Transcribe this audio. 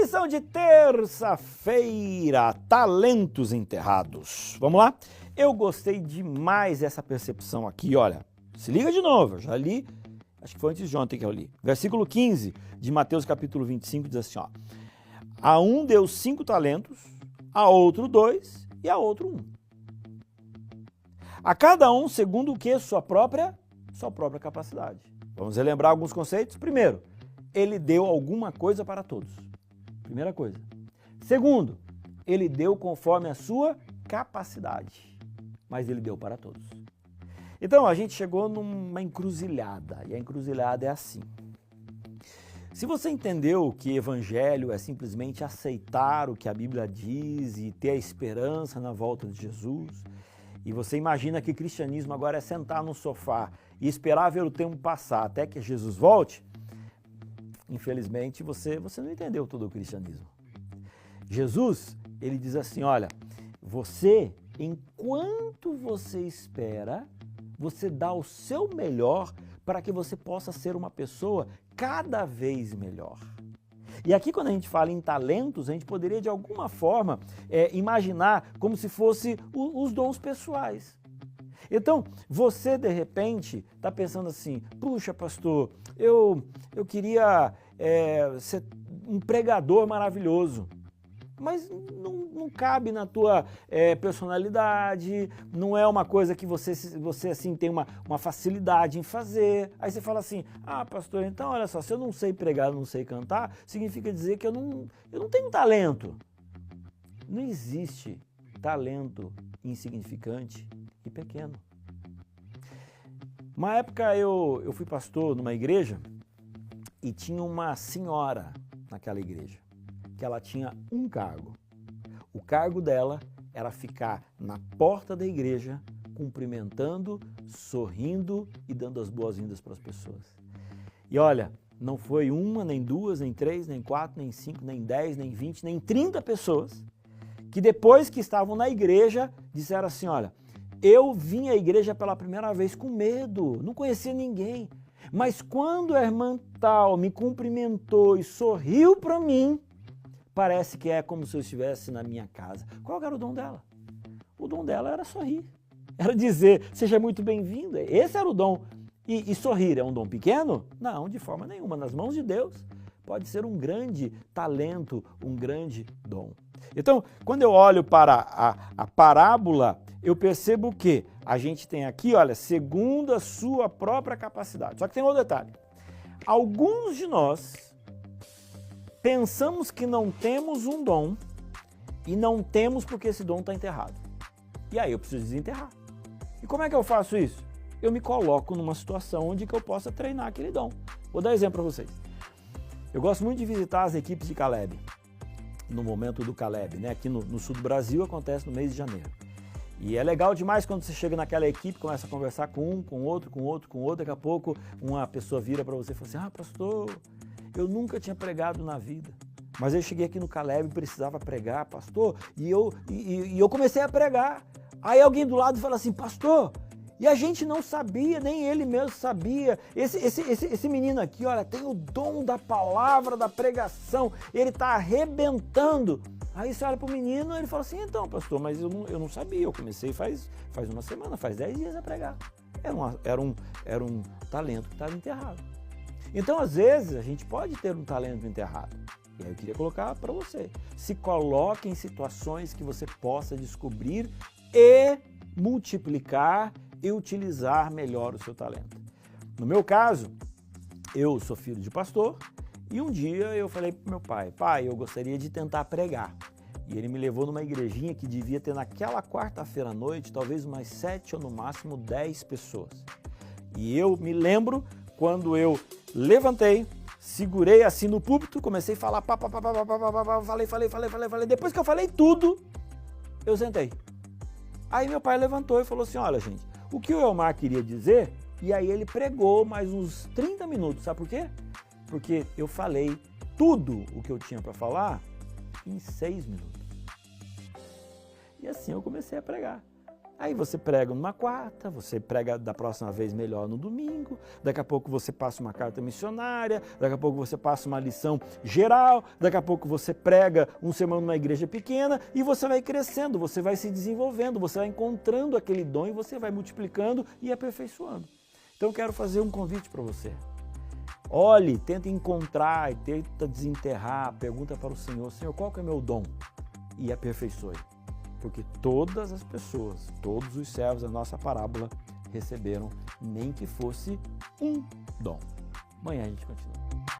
Lição de terça-feira, talentos enterrados. Vamos lá? Eu gostei demais dessa percepção aqui, olha. Se liga de novo, eu já li, acho que foi antes de ontem que eu li. Versículo 15 de Mateus capítulo 25 diz assim, ó. A um deu 5 talentos, a outro 2 e a outro 1. A cada um segundo o que? Sua própria capacidade. Vamos relembrar alguns conceitos. Primeiro, ele deu alguma coisa para todos. Primeira coisa. Segundo, ele deu conforme a sua capacidade, mas ele deu para todos. Então, a gente chegou numa encruzilhada, e a encruzilhada é assim. Se você entendeu que evangelho é simplesmente aceitar o que a Bíblia diz e ter a esperança na volta de Jesus, e você imagina que cristianismo agora é sentar no sofá e esperar ver o tempo passar até que Jesus volte, infelizmente você não entendeu todo o cristianismo. Jesus, ele diz assim, olha, você, enquanto você espera, você dá o seu melhor para que você possa ser uma pessoa cada vez melhor. E aqui quando a gente fala em talentos, a gente poderia de alguma forma imaginar como se fosse os dons pessoais. Então, você de repente está pensando assim, puxa pastor, eu queria ser um pregador maravilhoso. Mas não cabe na tua personalidade, não é uma coisa que você assim, tem uma facilidade em fazer. Aí você fala assim, pastor, então olha só, se eu não sei pregar, não sei cantar, significa dizer que eu não tenho talento. Não existe talento insignificante e pequeno. Uma época eu fui pastor numa igreja e tinha uma senhora naquela igreja, que ela tinha um cargo. O cargo dela era ficar na porta da igreja, cumprimentando, sorrindo e dando as boas-vindas para as pessoas. E olha, não foi uma, nem duas, nem três, nem 4, nem 5, nem 10, nem 20, nem 30 pessoas que depois que estavam na igreja disseram assim, olha, eu vim à igreja pela primeira vez com medo, não conhecia ninguém, mas quando a irmã tal me cumprimentou e sorriu para mim, parece que é como se eu estivesse na minha casa. Qual era o dom dela? O dom dela era sorrir. Era dizer, seja muito bem-vinda. Esse era o dom. E sorrir é um dom pequeno? Não, de forma nenhuma. Nas mãos de Deus pode ser um grande talento, um grande dom. Então, quando eu olho para a parábola, eu percebo que a gente tem aqui, olha, segundo a sua própria capacidade. Só que tem outro detalhe. Alguns de nós pensamos que não temos um dom e não temos porque esse dom está enterrado. E aí eu preciso desenterrar. E como é que eu faço isso? Eu me coloco numa situação onde que eu possa treinar aquele dom. Vou dar exemplo para vocês. Eu gosto muito de visitar as equipes de Caleb, no momento do Caleb, né? Aqui no sul do Brasil acontece no mês de janeiro. E é legal demais quando você chega naquela equipe, começa a conversar com um, com outro, daqui a pouco uma pessoa vira para você e fala assim, pastor, eu nunca tinha pregado na vida, mas eu cheguei aqui no Caleb e precisava pregar, pastor, e eu comecei a pregar. Aí alguém do lado fala assim, pastor, e a gente não sabia, nem ele mesmo sabia, esse menino aqui, olha, tem o dom da palavra, da pregação, ele está arrebentando. Aí você olha para o menino e ele fala assim, então pastor, mas eu não sabia, eu comecei faz uma semana, faz 10 dias a pregar. Era um talento que estava enterrado. Então, às vezes, a gente pode ter um talento enterrado. E aí eu queria colocar para você. Se coloque em situações que você possa descobrir e multiplicar e utilizar melhor o seu talento. No meu caso, eu sou filho de pastor e um dia eu falei para meu pai, eu gostaria de tentar pregar. E ele me levou numa igrejinha que devia ter naquela quarta-feira à noite, talvez umas 7 ou no máximo 10 pessoas. E eu me lembro quando eu levantei, segurei assim no púlpito, comecei a falar, falei. Depois que eu falei tudo, eu sentei. Aí meu pai levantou e falou assim, olha gente, o que o Elmar queria dizer, e aí ele pregou mais uns 30 minutos, sabe por quê? Porque eu falei tudo o que eu tinha para falar em 6 minutos. E assim eu comecei a pregar. Aí você prega numa quarta, você prega da próxima vez melhor no domingo, daqui a pouco você passa uma carta missionária, daqui a pouco você passa uma lição geral, daqui a pouco você prega um sermão numa igreja pequena e você vai crescendo, você vai se desenvolvendo, você vai encontrando aquele dom e você vai multiplicando e aperfeiçoando. Então eu quero fazer um convite para você. Olhe, tenta encontrar e tenta desenterrar, pergunta para o Senhor, Senhor, qual que é o meu dom? E aperfeiçoe. Porque todas as pessoas, todos os servos da nossa parábola receberam, nem que fosse um dom. Amanhã a gente continua.